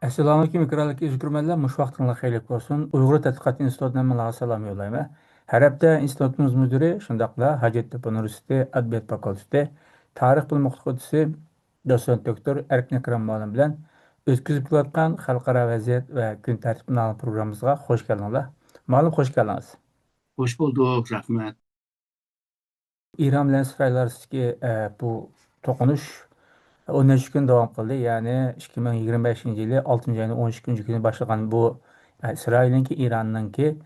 Assalomu alaykum, ikromli izgurmanlar. Mush vaqtingiz xeyirli bo'lsin. Uyg'ur tadqiqot institutidan men salom yo'llayman. Har hafta institutimiz mudiri, shundaqla Hacettepe Universiteti Adabiyot fakültesi tarix bilim o'qituvchisi doçent doktor Erkin Akram muallim bilan o'tkazib kelayotgan xalqaro vaziyat va kun tartibi programmamizga xush keldinglar. Muallim, xush keldingiz. Hoş bulduk, rahmet. İran bilan İsrail arasındaki bu to'qinish 13 kun davom qildi. Ya'ni 2025-yili 6-oyning 12 kuni boshlagan bu İsrailninki İranninki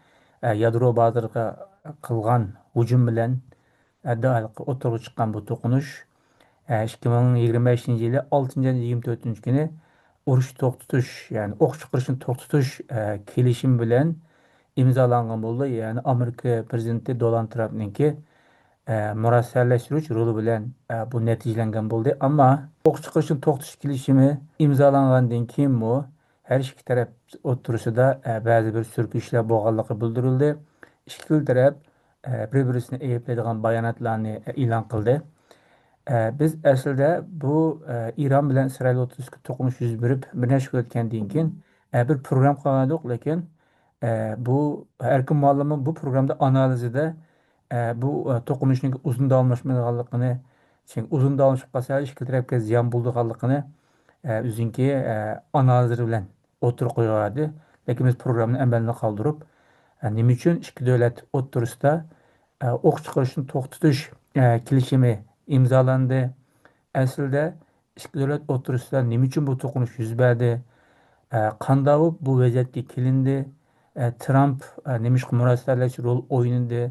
yadro bazasiga qilgan hujum bilan o'tirib chiqqan bu to'qinish 2025-yili 6-oyning 24 kuni urush to'xtatish, ya'ni o'q chiqarishni to'xtatish kelishimi bilan imzolangan bo'ldi. Ya'ni Amerika prezidenti Donald Trampninki murossalashtirish roli bilan bu natijalangan bo'ldi. Ammo o'q chiqarishni to'xtatish kelishimi imzolangandan keyin har ikki taraf o'rtasida ba'zi bir surkishlar bo'lganligi bildirildi. Ikki taraf bir-birini ayblaydigan bayonotlarni e'lon qildi. Biz aslida bu İran bilan İsrail o'rtasida to'qinish yuz berib bir necha kun o'tgandan keyin bir program qilgandik, lekin bu Erkin muallimning bu programda analizida bu to'qinishning uzun davomlashmaydiganligini, uzun davomlashib qolsa ikki tarafga ziyon bo'lganligini o'zinki analizlari bilan o'tirib qo'yadi. Lekin biz programni amalda qoldirib, nima uchun ikki davlat o'rtasida o'q chiqarishni to'xtatish kelishimi imzolandi? Aslida ikki davlat o'rtasida nima uchun bu to'qinish yuz berdi? Qanday bu vaziyatga kelindi? Trump nima murosalash rol o'ynadi?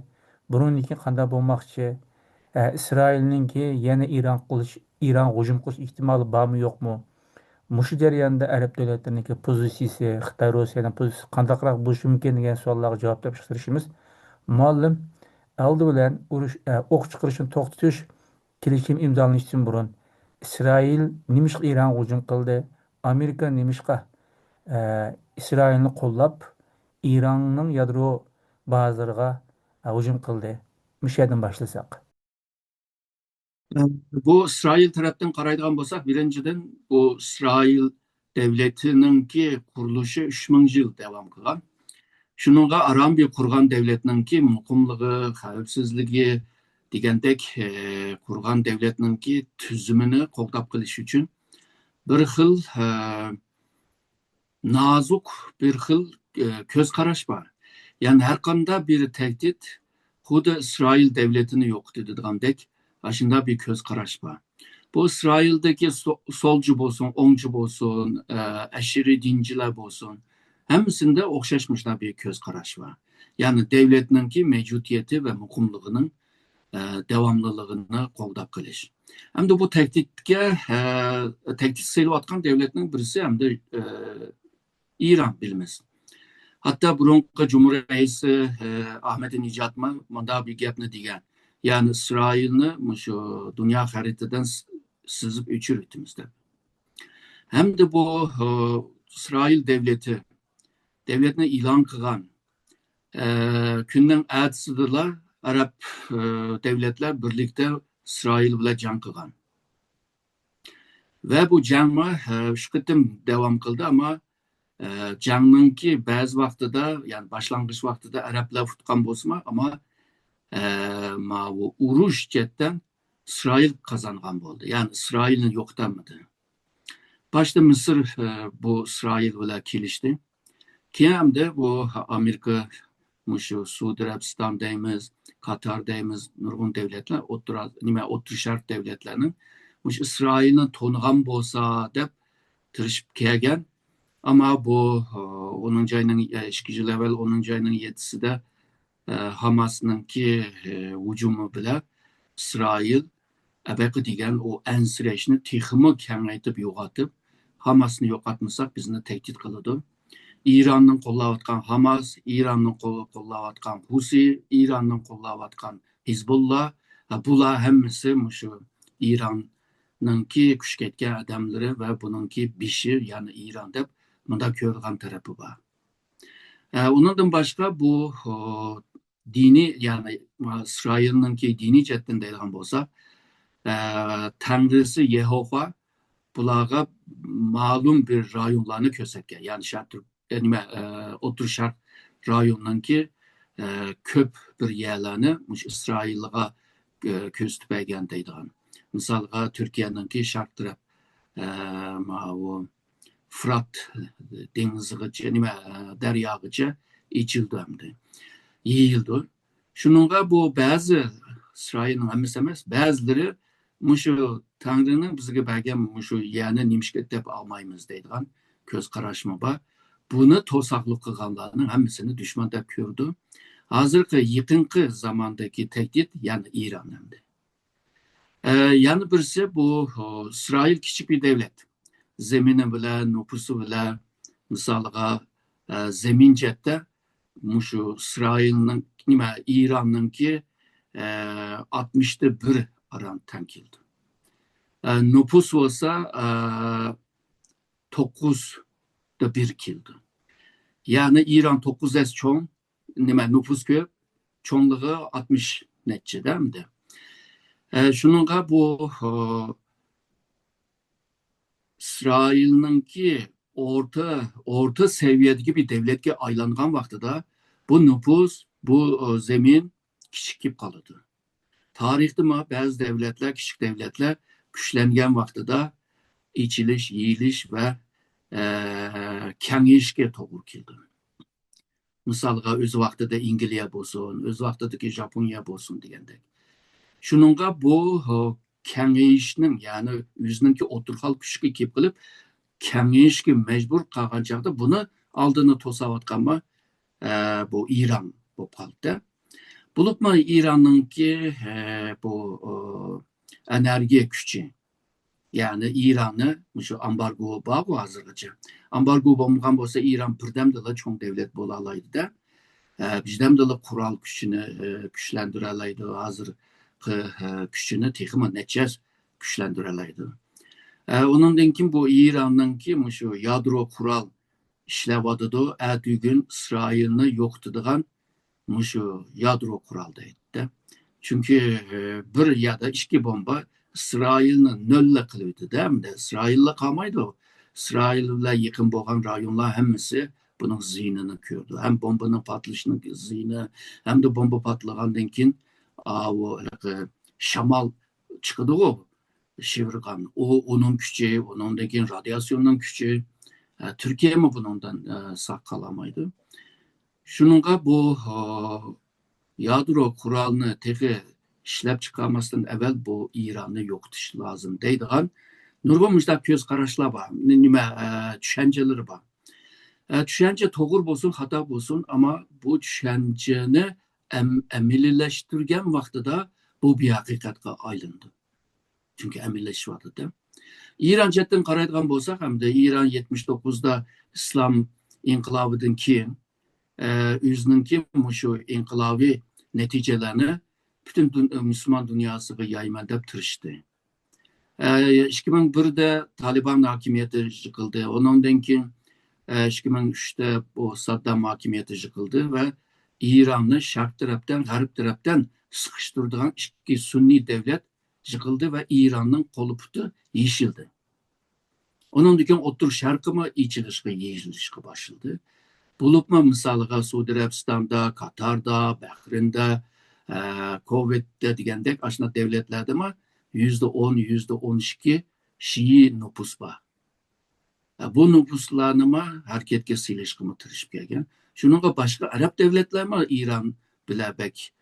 Bundan keyin qanday bo'lmoqchi? İsrailninki yana İran hujum qilish ehtimoli bormi yo'qmi? Mushu jarayonda arab davlatlarining pozitsiyasi, Xitoy, Rossiyaning pozitsiyasi qandayroq bo'lishi mumkin degan savollarga javob topshirishimiz. Muallim, oldi bilan o'q chiqarishni to'xtatish kelishimi imzolanishidan burun İsrail nimishqa İran hujum qildi? Amerika nimishqa İsrailni qo'llab İranning yadro bazalariga hujum qildi? Müşaheden başlasak. Bu İsrail taraftan qaraydigan bo'lsak, birinchidan bu İsrail devletininki qurilishi 3000 yil davom qilgan. Shuningga Arambiya qurgan devletninki muqimligi, xavfsizligi degandek qurgan devletninki tuzumini qo'llab qilish uchun bir xil nazuk bir xil ko'z qarash bor. Ya'ni har qanday bir tehdit xuddi İsrail devletini yo'qotadiganidek aşında bir göz qarash bor. Bu İsrail'deki solcu bo'lsin, o'ngchi bo'lsin, aşırı dinciler bo'lsin, hammasında o'xshashmishlar bir göz qarash bor. Ya'ni devletninki mevcudiyeti ve muqimligining devamlılığını qo'llab qilish. Hamda bu tehdit sayılayotgan devletning birisi hamda İran bilimiz. Hatta burunqi Cumhuriyet Reisi Ahmadinejad manda bir gapni degan. Yani İsrail'ni şu dünya haritadan sızıp öçürütümüzde. Hem de bu İsrail devletine ilan kılan günden ertesidirler Arap devletler birlikte İsrail ile can kılan. Ve bu canma şu kıtım devam kıldı ama canınki bazı vaxtıda yani başlangıç vaxtıda Araplar tutkan bozma ama bu uruş cidden İsrail kazangan oldu. Yani İsrail'in yoktanmadı. Başta Mısır bu İsrail ile kilişti. Ki hem de bu Amerika, Suudi Arabistan deyimiz, Katar deyimiz, nurgun devletler, otur şart devletlerinin İsrail'in tonuğan bolsa dep tırışıp kelgen. Ama bu 10. ayının 2 yıl evvel 10. ayının 7'si de Hamas'ınki hücumu bile İsrail əbəqi degan o ensireshni texmi kengaytib yo'qotib, Hamasni yo'qotmasak bizni tehdit qiladi. İranning qo'llayotgan Hamas, İranning qo'llayotgan Husi, İranning qo'llayotgan Hizbullah, bular hammasi shu İranninki kuch ketgan odamlari va buningki beshi, ya'ni İran deb bunda ko'rgan tarafi bor. Ondan başka bu dini yani İsrail'ninki dini cihetinden deyilgan bolsa, Tanrısı Yehova bularga ma'lum bir rayonlarni ko'rsatgan. Ya'ni O'rta Sharq rayonunki ko'p bir yerlarni Isroilga ko'rsatib bergan deydigan. Misalga Türkiye'ninki sharq taraf Fırat dengizigacha daryog'icha ichildi hamda yeyildi. Shuningga bu ba'zi Isroilning hammasi emas, ba'zilari mushu Tangrining bizga bergan mushu yerni nimishga deb olmaymiz deydigan ko'z qarashmi bor. Buni to'saqlik qilganlarning hammasini dushman deb ko'rdi. Hozirgi yaqinqi zamondagi tehdit ya'ni Iran hamda. Yana birisi bu İsrail kichik bir devlet. Zemini bilan, nüfusu bilan, misaliga zemin chetda mushu İsrailning İranninki 60'da 1 aran teng keldi. Nüfus bo'lsa 9'da 1 keldi. Yani İran 9'da çoğun, nüfus ko'p, çoğunluğu 60 netçe değil mi? Şununla bu İsrail'ninki orta seviyedeki bir devletke aylangan vaxtıda bu nüfus, bu zemin kichik kelib qoladi. Tarixda bazı devletler, küçük devletler güçlengen vaxtıda içiliş, yeyiliş ve kengeyishga to'g'ri keldi. Misalga o'z vaqtida Angliya bo'lsin, o'z vaqtidagi Japoniya bo'lsin degandek. Shuningga bu kengeyishning, ya'ni o'zininki o'tirxal kuchga kelib qilib, kengeyishga majbur qolgan chog'da buni oldini to'sayotganmi bu Iran bo'lib qoldi. Bulupma İran'ınki bu enerji gücü, yani İran'ı şu ambargo bağlı hazırlıcı. Ambargo bağımlıgan olsa İran birden de çok devlet bolalaydı da, bizden de kural gücünü güçlendirelaydı, hazır gücünü tekima neçez güçlendirelaydı. Onun denkim bu İran'ınki şu yadro kural işlevadıdı, düğün İsrail'ini yoktuduğun mushu yadro kuraldaydı. Çünkü bir ya da iki bomba İsrail'ni nölle kılıyordu değil mi? İsrail'le kalmaydı o. İsrail'le yakın boğan rayonlar hemmisi bunun zihnini gördü. Hem bombanın patlayışının zihni hem de bomba patlagandan keyin o şamal çıkdı o şivirgan. O onun gücü, onun dekin radyasyonun gücü. Türkiye mi bundan sağ kalamaydı? Şununla bu yadro kuralını teki işlep çıkarmasından evvel bu İran'ı yok tutuş lazım deydiğen nurgun müjdat göz kararışlar var, düşünceleri var. Düşünce doğru olsun, hata olsun ama bu düşünceni emilileştirgen vaxtıda bu bir hakikatka aylındı. Çünkü emilleşiyordu da. İran cetten karaydıgan bolsak hem de İran 79'da İslam inkılabıdan keyin özününki şu inkılavi neticelerini bütün Müslüman dünyasına yayma deb tırıştı. 2001'de Taliban hakimiyeti yıkıldı. Ondan keyin 2003'te bu Saddam hakimiyeti yıkıldı ve İran'ı şark taraftan, garip taraftan sıkıştırdığın iki Sunni devlet yıkıldı ve İran'ın kolu putu yeşildi. Onun keyin O'rta Sharq'ı içilişe, yeyilişe başladı. Bulupma misalga Suudi Arabistan'da, Katar'da, Bahreyn'de, Kuveyt'te degandek aşna devletlerde mi %10, %12 Şii nüfus var. Bu nüfuslarını mı hareketke silişkimi tırışıp gelgen. Şununla başka Arap devletler mi İran bile bek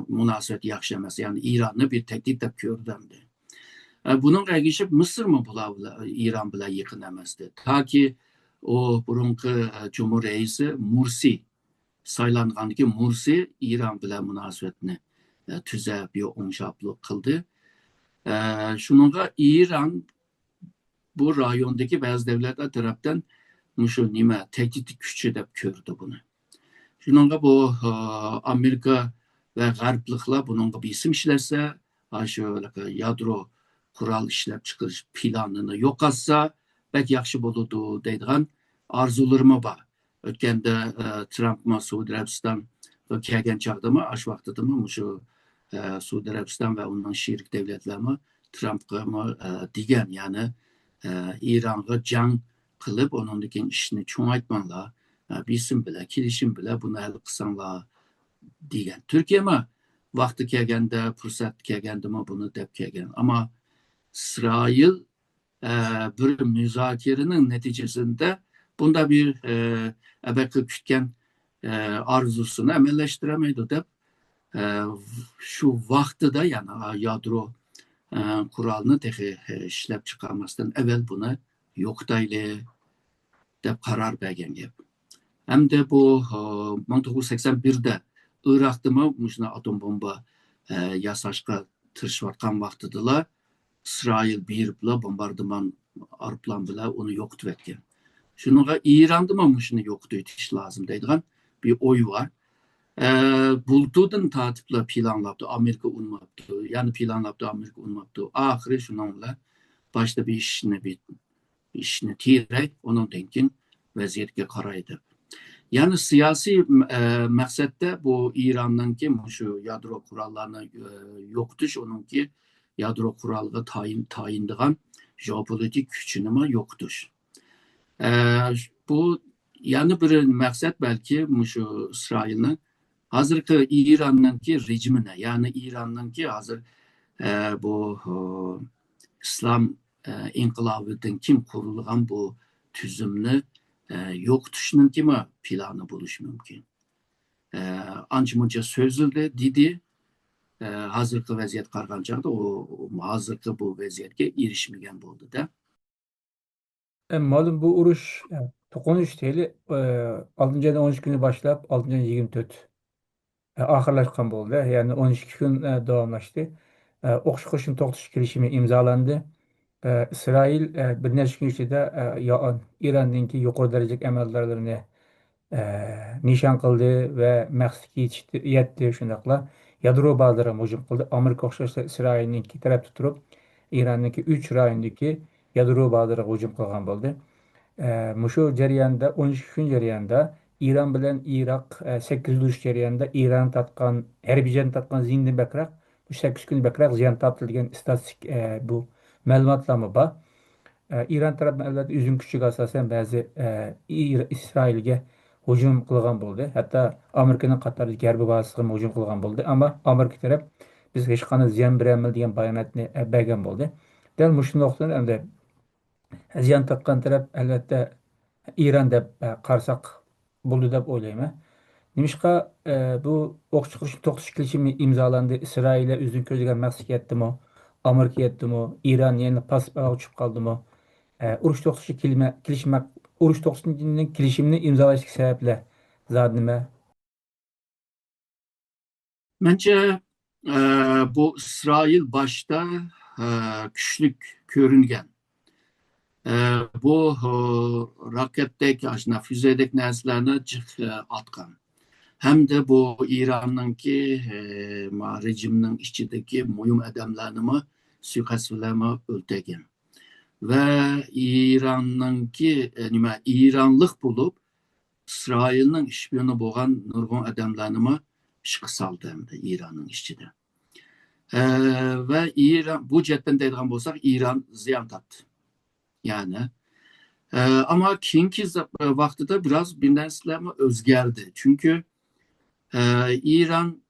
münasebet yaxşı emas. Yani İran'ı bir tehdit de gördüğümde. Bunun ergişip Mısır mı İran bile yakın emezdi. Ta ki o burunki Cumhur Reisi Mursi saylanğandaki Mursi İran bilen münasebetini tüze bir onşaplık kıldı. Şununla İran bu rayondaki bazı devletler taraftan muşu tehdit güçü de gördü bunu. Şununla bu Amerika ve Garplıkla bunun bir isim işlerse şöyle yadro kural işlep çıkış planını yok atsa belki yaxşı boludu deydiğen arzularıma var. Ötkende Trump'ma Suudi Arabistan ve kelgen çağda mı aş vaktıda mı şu Suudi Arabistan ve ondan şerik devletler mi Trump'a degan, ya'ni İran'a jang qilib, onundan ishni cho'ngaytmanglar, bilsin bilan, kelishim bilan buni hal qilsanglar degan. Turkiya vaqti kelganda, fursat kelganda buni deb kelgan. Ammo İsrail bir müzakerenin neticesinde bunda bir ebeki kütken arzusunu amelleştiremeydi deb şu vaqtida, yani yadro kuralını tehi işlep çıkarmasdan evvel bunu yo'qotayli deb qaror bergan gap. Hamda bu 1981'de Irak'ta mı atom bomba yasashga tirishayotgan vaqtidalar İsrail berib bombardıman aeroplan bilan uni yo'qotib etgan. Shunga İran'da mı shuni yo'qotib etish lazım deydigan bir oy var. Bultudan tatipla planlaptı, Amerika unmaptı. Yani planlaptı, Amerika unmaptı. Ahiri şununla başta bir işini tiyerek, onun denkin vaziyetke qaraydı. Yani siyasi maqsadda bu İran'danki şu yadro kurallarını yo'qotish, onunki yadro kuralga tayindigan jeopolitik kuchini yo'qotish. Bu yani bir maqsad belki şu İsrail'nin hazırki İran'danki rejimine, yani İran'danki hazır bu İslam inqilobidan kim kurulgan bu tüzümni yo'qotishning kimi planı bo'lishi mumkin. Ancha muncha so'zildi, dedi. Hazırki vaziyat qarag'an chog'da o hazırki bu vaziyatga erishmagan bo'ldi-da. Malum bu uruş yani, to'qinish teli 6. ayın 13 günü başlap 6. ayın 24 ahırlaşkan oldu. Yani 12 gün davamlaştı. O'qish qo'shin to'xtatish kelishimi imzolandı. İsrail bir necha kun ichida İran'daki yuqori darajadagi amaldorlarni nishon qildi va maqsadga yetdi. Shundaqla yadro bazalariga hujum qildi. Amerika o'xshashda İsrailniki tarafda turib, İran'daki 3 rayondagi yadro bazalariga hujum qilgan bo'ldi. Şu jarayonda 12 kun jarayonda İran bilan Iroq 8 urush jarayonida İran tatgan, harbiy tatgan ziyndan bakroq, bu 8 kun bakroq ziyon topilgan statistik bu ma'lumotlar bor. İran tarafı albatta üzüm küçüğü asasen bazı İsrail'e hücum kılgan buldu. Hatta Amerika'nın Katar'daki harbi bazısına hücum kılgan buldu. Ama Amerika taraf biz hiç kanı ziyan veremel diyen bayanatını bergen buldu. Del muşun noktadan hem de ziyan takkan taraf elbette İran da karsak buldu da olayım. Nimişka bu okçu kurşun toksiş kelişimi imzalandı. İsrail'e üzüm közügen Meksika etti mi? Amerika etti mi? İran yeni pas uçup kaldı mı? Urush to'xtatish kelishimi urush to'xtatishning kelishimini imzolashga sabablar zot nima? Bence bu İsrail başta güçlük görüngen. Bu raketteki, aslında füzedeki narsalarni atkan. Hem de bu İran'ınki rejiminin içindeki mühim adamlarını suikast bilan o'ldirgan. Ve İran'ınki İranlık bulup İsrail'nin işbiyonu bo'lgan nurg'un adamlarni ishga soldi hamda İran'ın içinde. Ve İran, bu jihatdan deydigan bo'lsak, İran ziyon tortdi. Yani ama keyingi vaqtida biraz bir narsalar o'zgardi. Çünkü İran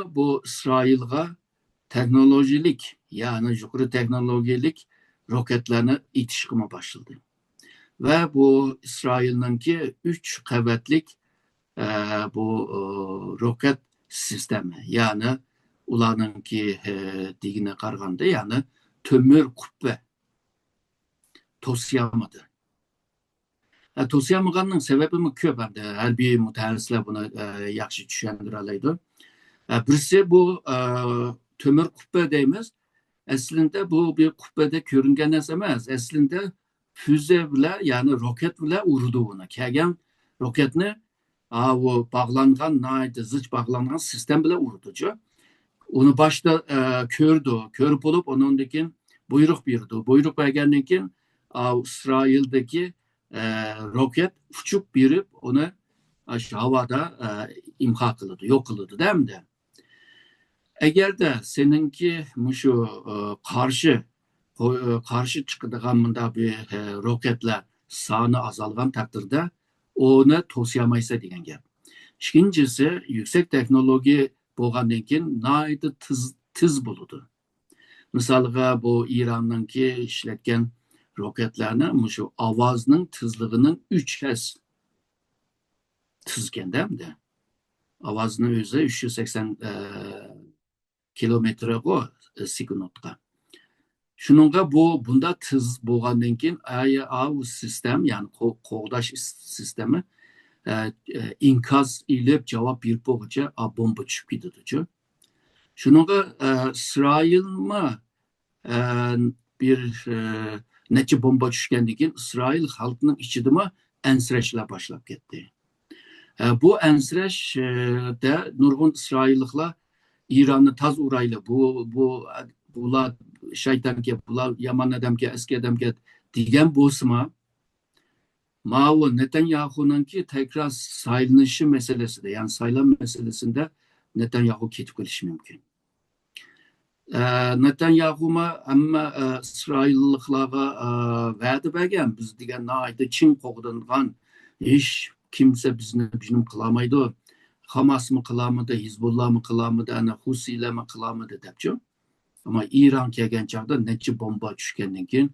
bu İsrail'ga teknolojilik, yani yukarı teknolojilik roketlerini itişkime başladı. Ve bu İsrail'inki 3 qavatlik bu roket sistemi, yani ularınki digine qaraganda, yani tömür kubbe to'siyolmadi. To'siyolmaganning sebebi ko'p. Harbiy mutaxassislar buni yaxshi tushuntira oladi. Birisi bu tömür kubbe deymiz. Aslında bu bir kubbede görüngen emas. Aslında füze bile, yani roket bile urdu ona. Kelgan roketni o bağlangan, zıç bağlangan sistem bile urducu. Onu başta kördü. Körüp olup onundakin buyruk berdi. Buyruk bergenden keyin İsrail'deki roket uçup berip onu havada imha kıldı, yok kıldı, değil mi de? Agarda seninki mushu qarshi chiqadigan bunda bir roketlar soni azalgan takdirda onu to'siyamaysa degan gap. İkincisi yüksek teknoloji bo'lgandan keyin nihoyatda tiz bo'ladi. Misalga bu İran'ınki ishlatgan roketlarni mushu ovozning tezligining 3x tizganda ovozni o'zi 380 kilometre sekundga. Şununla bunda tiz bo'lgandan keyin bu sistem yani qo'g'dash sistemi inkaz ilib javob berib bo'lguncha bomba tushib ketadi. Şununla İsrailmi bir necha bomba tushgandan keyin İsrail xalqining ichidami ansirashlar boshlab ketdi. Bu ansirashda nurg'un İsrailliklar İran'ı taz uraylı bular shaytonga, bular yomon odamga, eski odamga degan bo'lsa-ma, Mao Netanyahu'nunki tekrar saylanishi meselesinde, yani saylan meselesinde Netanyahu ketib kelishi mumkin. Netanyahu'ma amma İsrailliklarga va'da bergan, biz degan nihoyatda chin qo'g'dingan hech kimsa bizni qilamaydi. Hamas mı kılamıdı, Hizbullah mı kılamıdı, Husiyler mi kılamıdı depçi. Ama İran kelgen çağda neçe bomba düşkenden keyin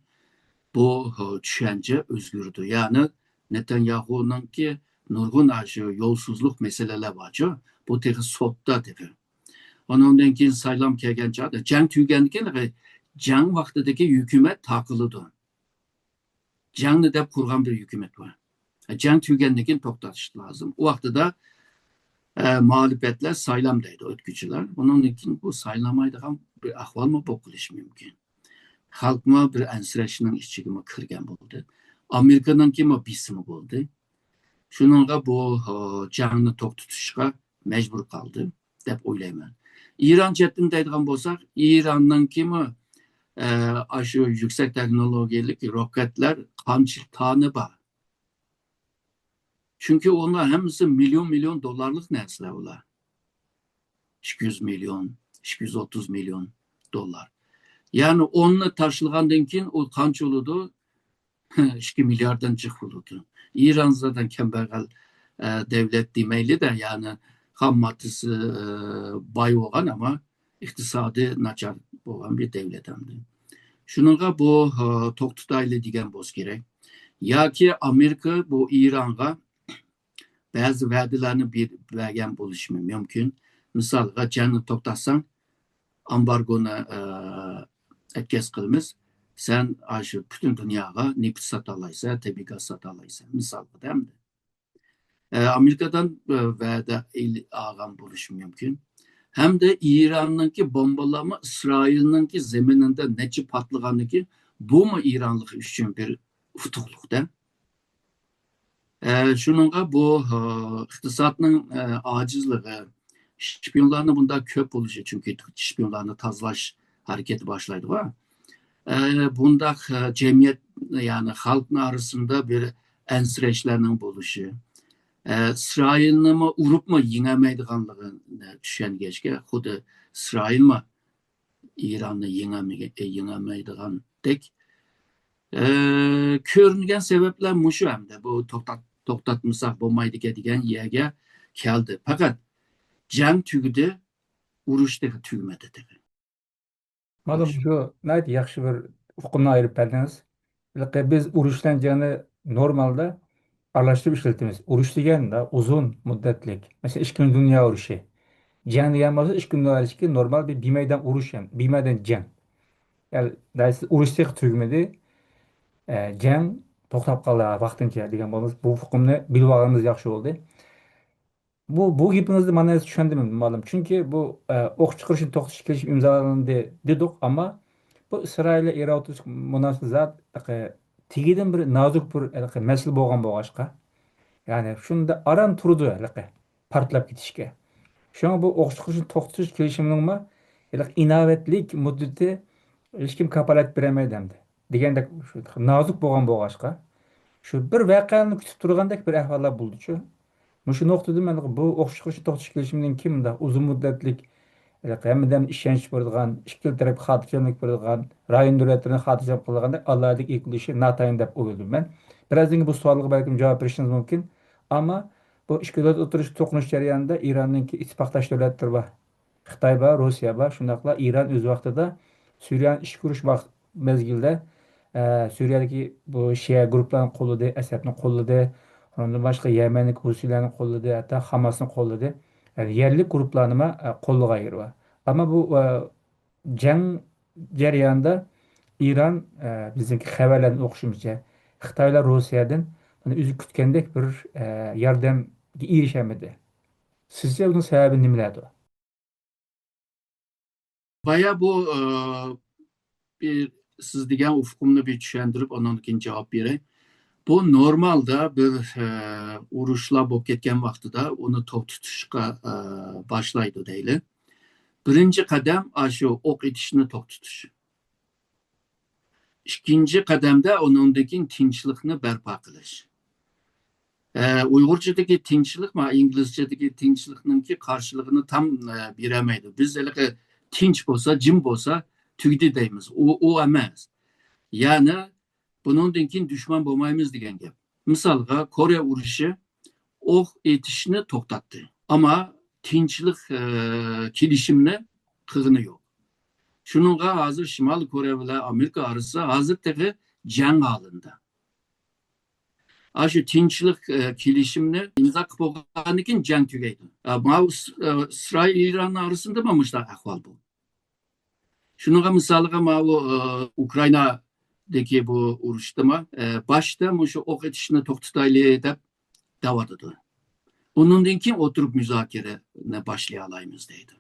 bu düşünce özgürdü. Yani Netanyahu'nun ki nurgun aşı yolsuzluk meseleler var. Bu tehi sotda tehi. Ondan keyin saylam kelgen çağda jang tüygendan keyin jang vaqtidagi hükümet takılıdı. Jangni deb kurgan bir hükümet var. Jang tüygendan keyin to'xtatish lazım. O vaqtida mağlubiyetler saylamdaydı ötkücüler. Onun için bu saylamaydigan bir ahval mı bokuluş mümkün. Halkma bir ensirashning ichiga kirgan bo'ldi. Amerikanınki mi bisimi bo'ldi. Shuningga bu jangni to'xtatishga majbur qoldi deb o'ylayman. İran chetdan deydigan bo'lsak, İranninki mi shu yüksek teknolojik roketler qancha tane bor. Çünkü onlar hepsi milyon dolarlık narsalar ular. 200 milyon, 230 milyon dolar. Yani onu taşılgandan keyin o qancha oldu? 2 milyardan jiq oldu. İran zaten kembergal devlet demeyli de yani ham maddesi bay bo'lgan ama iqtisodi nachar bo'lgan bir devlet hamdi. Shuningga bu to'xtatayli degan bo'lsa kerak. Yoki Amerika bu İran'a bazı va'dalarni bergan bo'lishi mumkin. Misalga jangni to'xtatsan, ambargoni etkaz qilamiz. Sen shu butun dunyoga neft sota olaysan, tabiiy gaz sota olaysan. Misalga hamda. Amerikadan va'da olgan bo'lishi mumkin. Hamda İran'ninki bombalama İsrail'ninki zemininde necha patlaganligi bu mu İranlık uchun bir utuqliqda? Şununla bu iqtisodning acizligi, şpiyonlarni bunda ko'p bo'lishi, çünkü şpiyonlarni tozalash hareketi başlaydı var. Bunda cemiyet yani halkın arasında bir ensirashlarning bo'lishi, İsrailni mi urup mu yengemaydiganligini tushungachga, xuddi İsrail mi İran'ni yengemaydigandek ko'ringan sebepler mushu hamda bu to'xtatmasak bo'lmaydi degan yerga keldi. Faqat jang tugdi, urushdagi tugmadi dedi. Malum şu nayt yaxshi bir uqumni ayirib berdingiz. Biz urushdan jangni normalda aralashtirib ishlatamiz. Urush deganda uzun muddatlik. Mesela 2 kun dunyo urushi. Jang degan bo'lsa 2 kun urushi normal bir bimeydan urush ham, bimeydan jang. Yani daysiz urushdek tugmadi. Jang to'xtab qoldi vaqtincha degan bo'lsa, bu hukmni bilib olganimiz yaxshi bo'ldi. Bu gapingizni mana tushundim malum. Çünkü bu o'q chiqarishni to'xtatish kelishib imzolandi dedik, ama bu İsrail Iran munosabat tegidan bir nozik bir masala bo'lgan bo'lg'achqa. Yani shunda aran turdi portlab ketishga. Shunga bu o'q chiqarishni to'xtatish kelishimining inovatlik muddati hech kim kapolat bermaydi hamdi. Degandek nozik bo'lgan bo'lg'achqa. Shu bir voqeani kutib turgandek bir ahvollar bo'ldi-chu. Şu noktada bu o'q chiqarishni to'xtatish kelishimining kimda uzun muddatlik Hemden işenç berdigan, ikki tarap hatyjanlyk berdigan, rayon döwletlerine hatyjam kılganda Allah'daki ikilişi natayın dep uydum ben. Birazdan bu sualga belki cevap verişiniz mümkün. Ama bu ikki döwlet oturuş tokunuş jarayonida İran'ınki ittifaqdaş döwletler var. Xitay var, Rusya var. Şundaqla İran öz vaqtida Suriyan iş kuruş vaqt mezgilde Suriyadagi bu Şia gruplarını qo'lladi, Asadni qo'lladi. Ondan başqa Yemenlik Husiylarni qo'lladi, hatta Hamasni qo'lladi. Yani yerlik gruplarni qo'lga ayirdi. Ama bu jang jarayonida İran bizimki xabarlardan o'qishimizcha Xitoylar Rossiyadan mana o'zi kutgandek bir yordamga erishemedi. Sizce bunun sebebi nimalardir? Baya bu bir siz degan ufkumni bir tushuntirib, ondan keyin javob beray. Bu normalda bir urushlar bo'lib ketgan vaqtida uni to'xtatishga boshlaydi deyli. Birinchi qadam shu o'q etishni to'xtatish. Ikkinchi qadamda uningdagi tinchlikni barpo qilish. Uyg'urchadagi tinchlik va inglizchadagi tinchlikninki qarshiligini tam beramaydi. Biz tinch bo'lsa, jim bo'lsa tugdi deymiz. U emas. Ya'ni bundan keyin dushman bo'lmaymiz degan gap. Misolga Koreya urushi o'q etishni to'xtatdi. Ama tinchlik kelishimni qilg'ini yo'q. Shuningga hozir Shimoliy Koreya bilan Amerika orasida hozir tegi jang holida. Shu tinchlik kelishimni imzo qilib bo'lgandan keyin jang tugaydi. Isroil Iran orasida mana shunday ahvol bu. Shuningga misolga Ukrainadagi bu urushda boshda shu o'q etishni to'xtataylik deb da'vat etdi. Ondan keyin oturup müzakerene başlayalayımız deydi.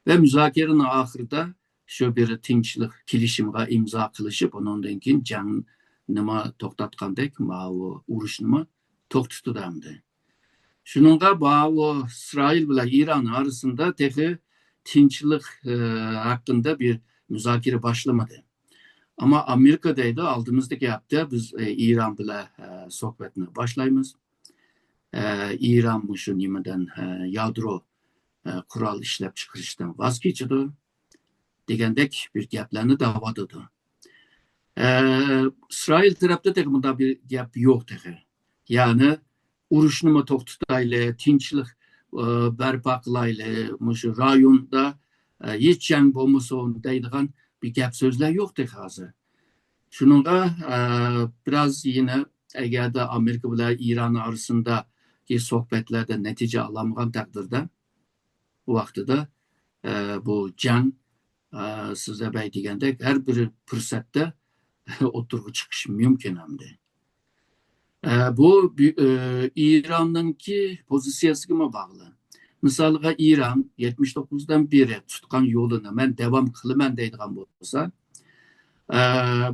Ve müzakerenin ahırda şu bir tinchlik kelishimga imzo qilishib, ondan keyin jang nima to'xtatgandek, bu urush nima to'xtatdi. Shuningga bu İsrail bilan İran arasında tehi tinchlik hakkında bir müzakere başlamadı. Ama Amerika'daydı aldığımızdaki hafta biz İran bilan sohbetini başlayımız. İran şu nimadan yadro kural ishlab chiqarishdan voz kechdi degandek bir gaplarni da'vat etdi. İsrail tarafda da bunda bir gap yo'q dedi. Ya'ni urushni to'xtataylik, tinchlik barpo qilaylik, shu rayonda hech jang bo'lmasin deydigan bir gap so'zlar yo'q dedi hozir. Shuningga biraz yine agarda Amerika bilan İran arasında sohbetlerde netice alamagan takdirde bu vaqtida bu jang size deydigandek her bir fırsatda oturup çıkış mümkün hamdi. Bu İran'ınki pozisiyasiga bağlı. Misalga İran 79'dan beri tutkan yolunu men devam kılıman deydigan bo'lsa,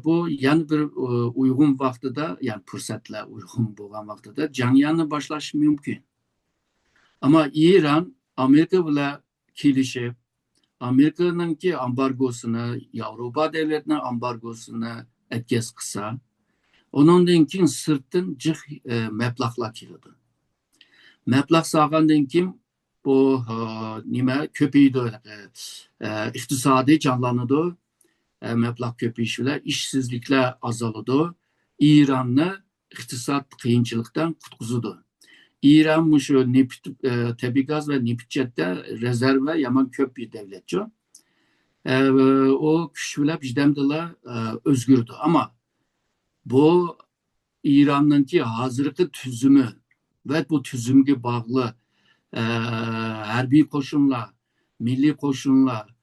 bu yani bir uygun vaxtida, yani fırsatla uygun bo'lgan vaxtida janglarni boshlash mümkün. Ama İran Amerika bilan kelishib, Amerika'nınki ambargosini, Avrupa devletlerinin ambargosini etkaz qilsa, ondan keyin sirtdan jiq mablag'lar keladi. Mablag' solgandan keyin bu nima ko'paydi, iqtisodiy jonlanadi. Mablag' ko'payishi bilan ishsizliklar azaladi. İran'ni iqtisod qiyinchilikdan qutqizadi. İran şu tabiiy gaz ve nefitçette rezerve yaman köp bir devletçi. O küçüler bizdemdiler özgürdü. Ama bu İran'ınki hazırki tüzümü ve bu tüzümge bağlı harbiy koşunlar, milli koşunlar,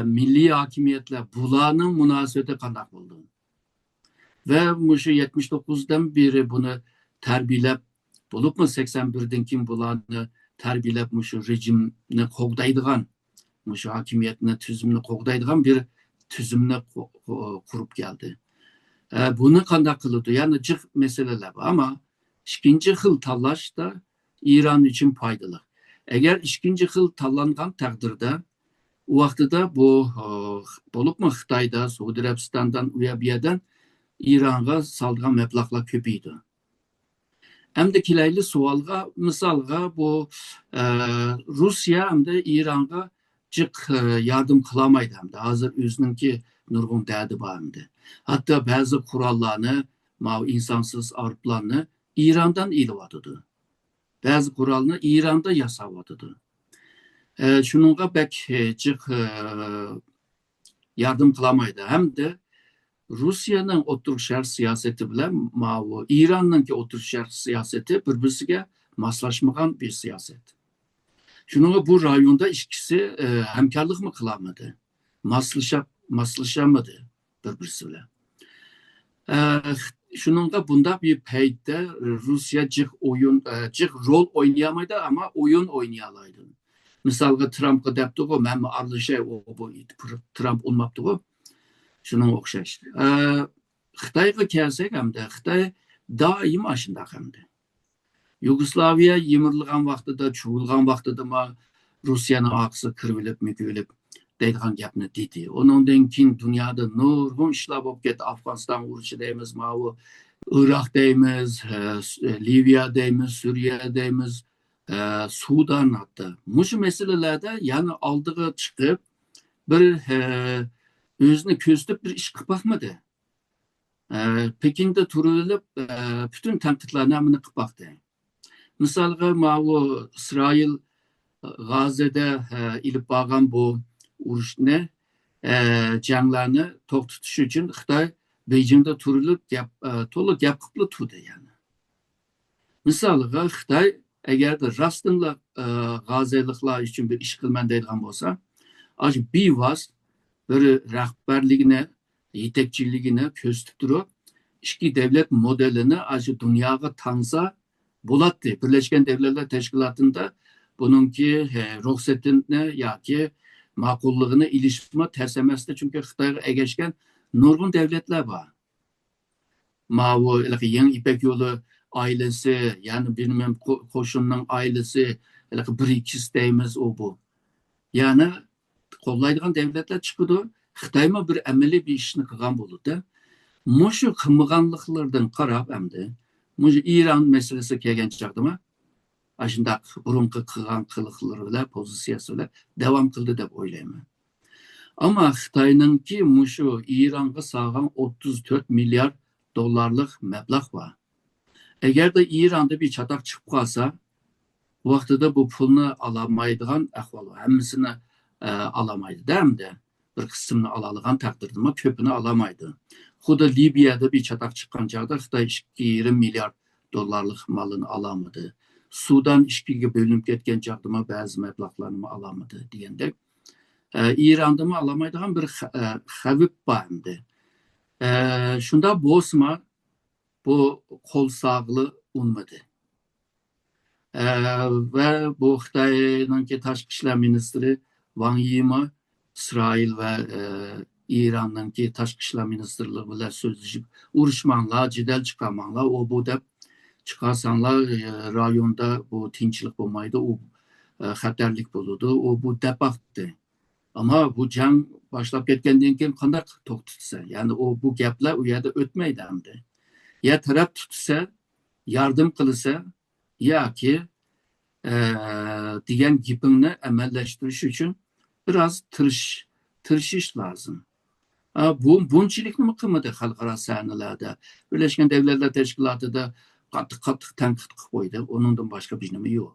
milli hakimiyetler bularının münasebeti kandak oldu. Ve şu 79'dan beri bunu terbiyelep bulup mu 81'den kim bularını terbiyelep şu rejimini qoğdaydıgan, şu hakimiyetini, tüzümünü qoğdaydıgan bir tüzümünü kurup geldi. Bunu kandak kılıdı. Yani cık meseleler var ama ikinci xil tanlaş da İran için faydalı. Eğer ikinci xil tanlangan takdirde o vaxtda bu bulup mu Xitayda, Suudi Arabistan'dan, Uyabiya'dan İran'a saldıgan meblağlar köpüydü. Hem de kilaylı sualga, misalga bu Rusya hem de İran'a jiq yardım kılamaydı hem de. Hazır özününki nurgun derdi var hem de. Hatta bazı kurallarını, insansız arıplarını İran'dan ilvadıdı. Bazı kuralını İran'da yasavadıdı. Şununla bek jiq yardım kılamaydı. Hem de Rusya'nın oturuş şerh siyaseti bilen İran'ınki oturuş şerh siyaseti birbirisiga maslaşmagan bir siyaset. Şununla bu rayonda ikisi hemkarlık mı kılamadı? Maslaşamadı birbirisiyle. Şununla bunda bir peyde Rusya cık rol oynayamaydı ama oyun oynayalaydı. Misalga Trump'a depti o, ben arlışay o bu Trump olmaptı o. Şunun okşaş. Xitayga kelsek hem de Xitay daim aşında hem de. Yugoslavya yemirilgan vaqtida, çuğulgan vaqtida ma Rusya'nın aksı kırvilip mükülüp deydigan gapni dedi. Onundan keyin dünyada nurgun işler bolup ketdi. Afganistan uruşu deymiz, Irak deymiz, Liviya deymiz, Suriye deymiz, Sudan hatta. Muşu meselelerde yani aldığı çıkıp bir özünü közlüp bir iş kıp bakmadı. Pekin'de turulup bütün tenkitlerine amını kıp baktı. Misalga mavu İsrail Gazze'de ilip bağlan bu uruş ne janglarni to'xtatish uchun Xitoy Beijingda turilib to'liq gap qilib turdi yani. Misoliga Xitoy agarda rostdanla g'azeliklar uchun bir ish qilman deydigan bo'lsa, bevos bir rahbarligini, yetakchiligini ko'rsatib turib, ikki davlat modelini dunyoga tansa bo'ladi. Birlashgan Davlatlar Tashkilotida buningki ruxsatini yoki ma'qulligini ilishma ters emasdi, chunki Xitoyga egashgan nurg'un davlatlar bor. Mavu Yangi İpek Yolu ailesi, yani bilmem qo'shinning ailesi, BRICS deymiz o bu. Yani qo'llaydigan davlatlar chiqdi. Xitoyma bir amaliy bir ishni qilgan bo'ldi. Mushu qilmaganliklardan qarab hamda mushu İran meselesi kelgan chaqdimi? Aşındaq burunqi qilgan qiliqlari bilan pozitsiyasi bilan davom qildi deb o'ylayman. Ama Xitoyninki mushu İran'a sağgan 34 milyar dollarlık meblag var. Eğer de İran'da bir çatak çıkıp kalsa, bu vaxtda bu pulunu alamaydigan ahval var. Hemmisini alamaydı değil mi de? Bir kısmını alalıgan takdirde ama köpünü alamaydı. Xuda Libya'da bir çatak çıkan çağda Xitoy 20 milyar dollarlık malını alamadı. Sudan işkiga bölünüp ketken çağda bazı meblaglarını alamadı diyende. İran'da mı alamaydigan bir xavif var endi. Şunda bosma bu kol sağlığı unmadı. Ve bu Xitoyninki Tashqi ishlar ministri Wang Yimi İsrail ve İran'ninki Tashqi ishlar ministrligi bilan so'zlashib, urushmanglar, jidal chiqarmanglar, o bu deb chiqarsanlar rayonda bu tinchlik bo'lmaydi, u xatarlik bo'ladi, o bu deb baxtdi. Ama bu jang başlap ketgandan keyin qanday to'xtatsa, yani o bu gaplar u yerda o'tmaydi hamda. Ya taraf tutsa, yardım qilsa, yoki degan gapimni amallashtirish uchun biraz tirişish lazım. Bu bunchilikni mi qilmadi xalqaro sahnalarda? Birlashgan Davlatlar Tashkilotida qattiq tanqid qilib qo'ydi. Uningdan boshqa bir nima yo'q.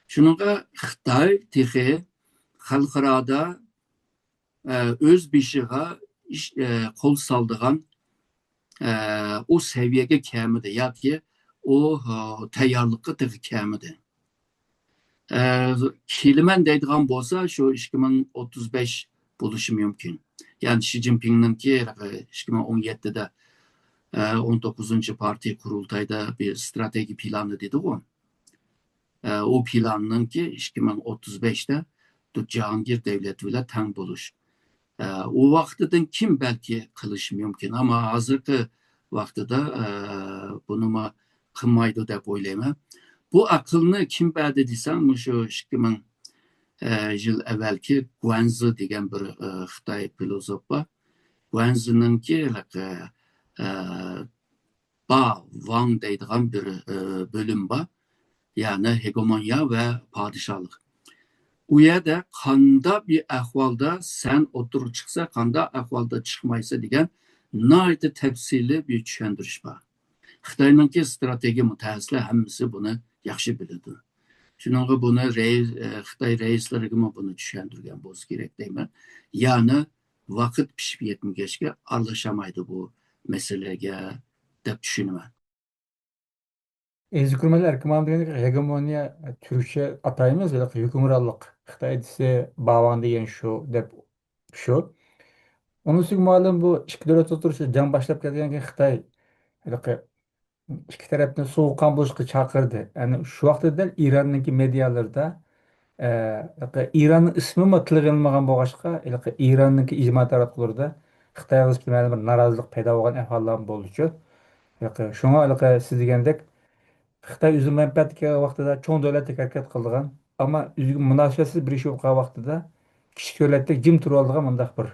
Shunga Xitoy texi xalqaroda öz beshiga qo'l soldigan o seviyege kelmedi yoki o tayyorlikqa texi kelmedi. Keliman deydigan bo'lsa, shu 2035 bo'lishi mumkin. Yani Xi Jinping'ninki 2017'de 19. Parti kurultayda bir strateji planı dedi o. O planınki 2035'te Cihangir devleti ile teng buluş. O vaxtıdan kim belki kılış mümkün ama hazırki vaxtıda bunu ma kılmaydı deb o'ylayman. Bu akılını kim berdi desem, şu 2000 yıl evvelki Guanzi degan bir Xitoy filozof var. Guanzi'ninki Wang deydigan bir bölüm var. Yani hegemonya ve padişahlık. u yerda qanda bir ahvolda sen o'tirib chiqsa, qanda ahvolda chiqmaysa degan nihoyatda tafsili bir tushuntirish bor. Xitoyninki strategiya mutaxassislar hammasi buni yaxshi biladi. Shuningga buni Xitoy reislariga buni tushuntirgan bo'lsa kerak deyman. Ya'ni vaqt pishib yetmagachga aralashamaydi bu masalaga deb tushunaman. Ensiklopediya erkman degan hegemoniya Türkçe atayımız ya da hükümranlık. Xitay dese bağvan deyen şu dep şu. Onun için malum bu iki devlet oturuşu can başlap gelgen ki Xitay iki taraftan soğukkan buluşku çakırdı. Yani şu vakti del İran'daki medyalarda İran'ın ismi mi tılgınmagan boğaçka İran'daki icma taratkularda Xitay kısmı bir narazılık payda olan ahvallan bolucu. Şuna siz degендek Xitoy o'zi manfaatiga vaqtida cho'ng davlatdek harakat qilgan, ammo o'ziga munosabatsiz bir ish bo'lgan vaqtida kichik davlatdek jim turib olgan mundaq bir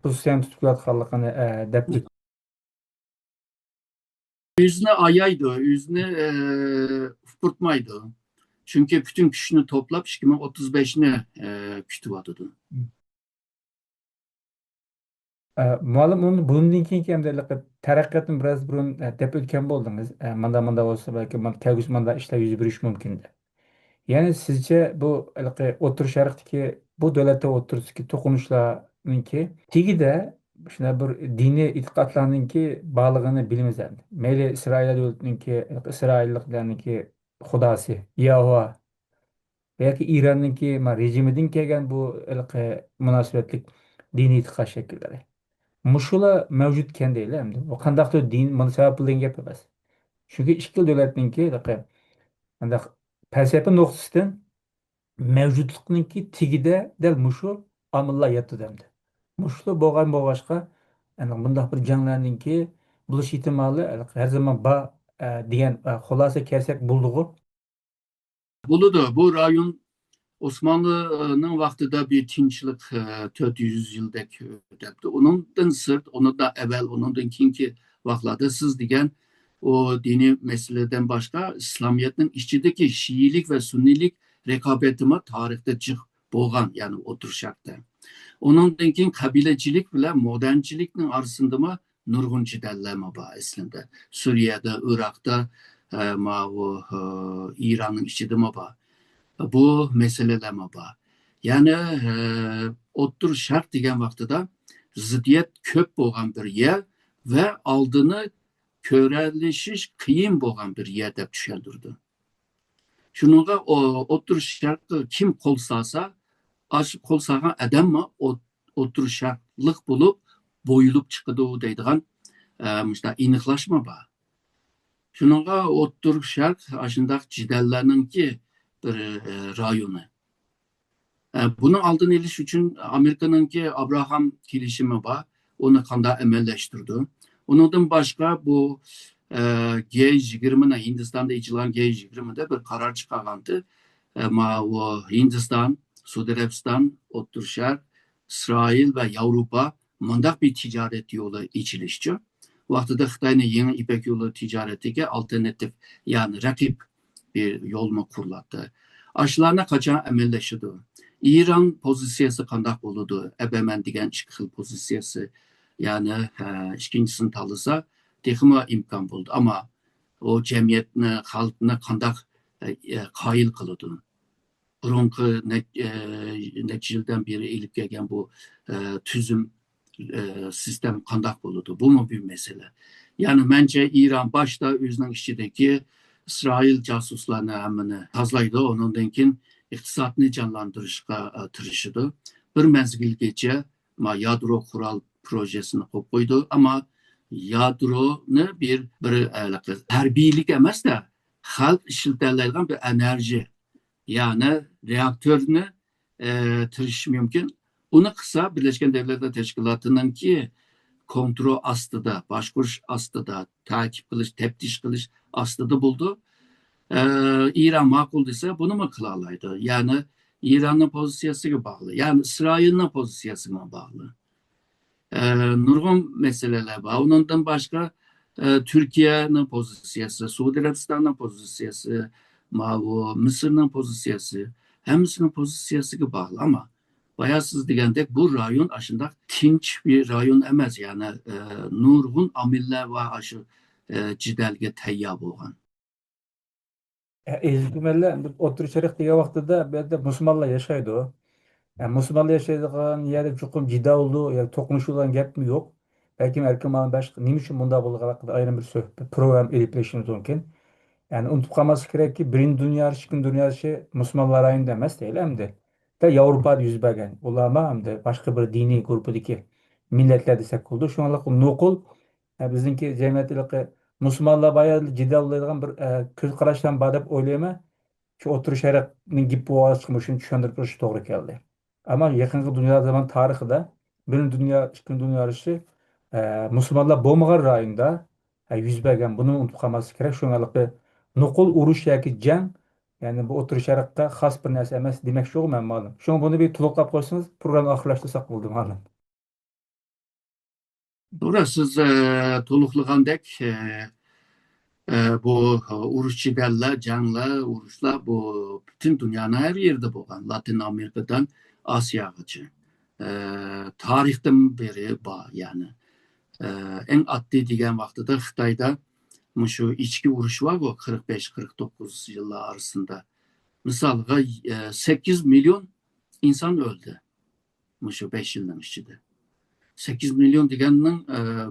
pozitsiyani tutib kelayotganligini deb Yüzüne ayaydı, yüzüne fırtmaydı. Çünkü bütün gücünü toplap 2035'ine kütüvadıdı. ma'lum uni bundan keyingi hamda taraqqiyotni biroz burun deb o'tgan bo'ldingiz. Manda bo'lsa balki kelgusi manda ishlar yuz berishi mumkin. Yani sizce bu O'rta Sharqdagi bu davlatlar o'rtasidagi to'qinishlarninki tegida shuna bir diniy e'tiqodlarninki bog'lig'ini bilamiz endi. Mayli Isroil davlatininki, Isroilliklarniki xudosi Yahova yoki Ironninki rejimidan kelgan bu munosabatlik diniy e'tiqod shakllari. Mushular mavjud ekan deyli endi. U qandaqdir din buni sabab qilgan gap emas. Chunki ikki davlatninki falsafa nuqtasidan mavjudlikniki tegida dal mushu omillar yotdi endi. Mushlar bo'lgan bo'lg'achqa bundoq bir janglarninki bo'lish ehtimoli har zaman bor degan xulosa kelsak bo'ldi. Buludu. Bu rayon Osmanlı'nın vaktinde bir tinçlik 400 yıldaki ödepti. Onundan sırt, onu da evvel, onundan kinki vaktlarda siz diyen o dini meseleden başka İslamiyet'in içindeki Şiilik ve Sünnilik rekabetime tarihte çık boğan yani oturuşakta. Onundan kin kabilecilik bile moderncilik'in arasında mı nurgun cidelleme var aslında. Suriye'de, Irak'ta, İran'ın içinde mi var? Bu meselelerime var. Yani O'rta Sharq degan vaqtida ziddiyat ko'p bo'lgan bir yer ve aldığını ko'ralishish qiyin bo'lgan bir yer deb tushuntirdi. Shunga O'rta Sharqqa kim qo'l solsa, ash qo'l solgan odammi O'rta Sharqlik bo'lib bo'yilib chiqadi deydigan mushta aniqlashma bor. Shunga O'rta Sharq ashundaq jidallarninki bir rayonu. Bunun aldığını iliş için Amerika'nınki Abraham girişimi var. Onu kanda emelleştirdi. Ondan başka bu G20'ne Hindistan'da içilen G20'de bir karar çıkarıldı. Ama o Hindistan, Suudi Arabistan, O'rta Sharq, İsrail ve Avrupa mandak bir ticaret yolu içilişçi. Vaxtıda Xitayning yeni İpek yolu ticaretiga alternatif yani rakip bir yol mu kuruladı. Aşılarına kaçan emelleşidi. İran pozisiyası qandaq boludu. Ebemen degan ikki xil pozisiyası. Yani ikkinchisini tanlasa texmi imkon bo'ldi. Ama o jamiyatni, xalqni qandaq qoyil qiladi. Burunqi necha yildan beri ilib kelgan bu tüzüm sistem qandaq boludu. Bu mu bir mesele? Yani bence İran başta o'zining ichidagi İsrail casuslarını hammani tozlaydi. Ondan keyin iqtisodni canlandırışga tirishidi. Bir mezgilgacha yadro kural projesini qo'yib qo'ydi. Ama yadroni bir harbiylik emas da xalq ishlatadigan bir enerji. Yani reaktörni tirish mumkin. Uni qilsa Birleşken Devletler Teşkilatı'nınki kontrol aslida, boshqarish ostida, ta'kid qilish, teftish qilish ostida bo'ldi. İran ma'qul desa buni mi qila oladi? Yani İranning pozitsiyasiga bog'liq. Yani İsrailning pozitsiyasiga bog'liq. Nurg'un meseleler bor. Ondan başka Türkiye'nin pozitsiyasi, Suudi Arabistan'ın pozitsiyasi, Mısır'ın pozitsiyasi. Hemsinin pozisiyasiga bağlı ama bayağı siz degandek bu rayon aşında tinç bir rayon emez yani nurgun amiller ve aşı cidalge tayyor bolgan. Ezgimeler oturuşarak diye vaqtida bu yerda musulmonlar yashaydi. Yani musulmonlar yashaydigan yerde chuqur jidovli yoki to'qnashuvdan gapmi yo'q. Balkim erkin mana boshqa nima uchun bunday bo'lgani haqida ayrim bir suhbat program elib berishimiz mumkin. Yani unutib qolmaslik kerakki, birinchi dunyo urushi, ikkinchi dunyo urushi musulmonlar rayonida emas deydi hamda. Da Yevropada yuz bergan. Ularma hamda boshqa bir diniy guruhdagi millatlar desak bo'ldi. Shunga nuqul bizningki jamiyatdagi musulmonlar bayağı jidallaydigan bir ko'z qarashdan bor deb o'ylayman. Shu o'tirish sharqning gip bo'g'azchi shuni tushuntirib turish to'g'ri keldi. Ammo yaqingi dunyo zaman tarixida birinchi dunyo, ikkinchi dunyo urushi musulmonlar bo'lmagan rayonda yuz bergan. Buni unutib qolmaslik kerak. Shunga nuqul urush yoki jang yani bu o'tirish sharqqa xos bir narsa emas demoqchi man ma'lum. Shuni buni bir to'liqlab qo'ysangiz programni oxirlashtirsak bo'ldi ma'lum. Doğru siz toluqlığandek bu uruş cidalla, canla, uruşlar bu bütün dünyanın her yerde bolgan. Latin Amerika'dan Asya'gacha. Tarihten beri yani. En adli degan vaqtida Xitoyda şu içki urushi var bu 45-49 yıllar arasında. Misalga 8 milyon insan öldü. Şu 5 yıldan içinde. 8 milyon deganning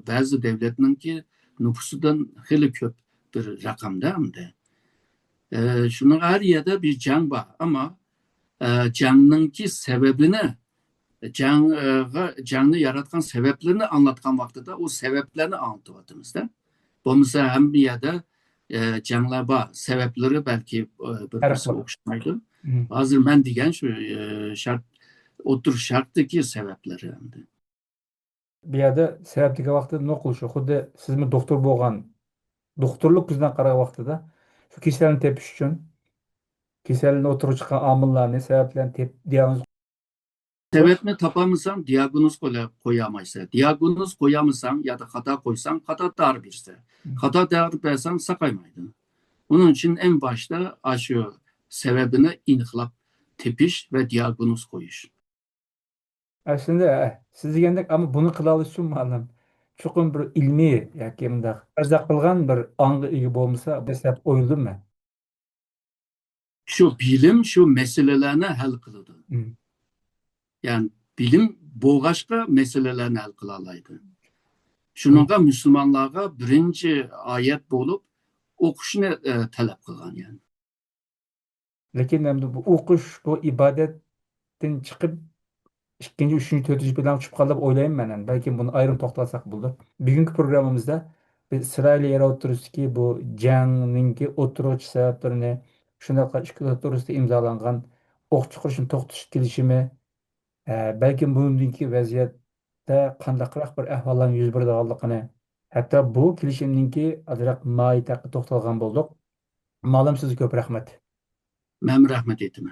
ba'zi devletninki nüfusudan hili ko'p bir raqamda hamda. Şunun her yerde bir jang var ama jangninki sebebini jangni yaratgan sebeplerini anlatgan vaqtida o sebeplerini anlatyapmiz da. Bo'lmasa ham bu yerda janglar bor. Sebepleri belki bir-birisiga o'xshamaydi. Hozir men degan shu shart o'tirish shartdagi sebepleri hamda. Bu yerda sabab degan vaqtida nima qilish xuddi sizmi doktor bo'lgan doktorlik bizdan qaragan vaqtida shu kasalni tepish uchun kasalni o'tirib chiqqan omillarni sabablarni diagnoz Sebepni topamısan diagnoz koyamaysa. Diagnoz koyamısan ya da hata koysan hata dar birse. Hata dar versen sakaymaydı. Onun için en başta aşı sebebine iniqlab tepiş ve diagnoz koyuş. aslında siz degandek ama buni qila olish uchun ma'lum chuqur bir ilmiy yoki bunday qarzaq qilgan bir ongga ega bo'lmasa desab o'yildimi? Şu bilim şu meselelerini hal kılıdı. Yani bilim boğaçka meselelerini hal kılalaydı. Şununla Müslümanlara birinci ayet bulup okuşunu talep kılgan yani. Lekin endi bu o'qish bu ibodatdan chiqib ikkinchi uchinchi to'rtinchi bilan tushib qoldi deb o'ylayman man endi. Balkim buni ayrim to'xtalsak bo'ldi. Bugungi programmamizda biz Isroil yer o'tirishki bu jangninki o'tiruvchi sabablarini shunaqa ikki o'rtasida imzolangan o'q chiqarishni to'xtatish kelishimi balkim bugungi vaziyatda qandaqroq bir ahvollar yuz beradiganligini hatto bu kelishimninki ozroq mohiyatiga to'xtalgan bo'ldik. Ma'lum sizga ko'p rahmat. Ben rahmet ettim.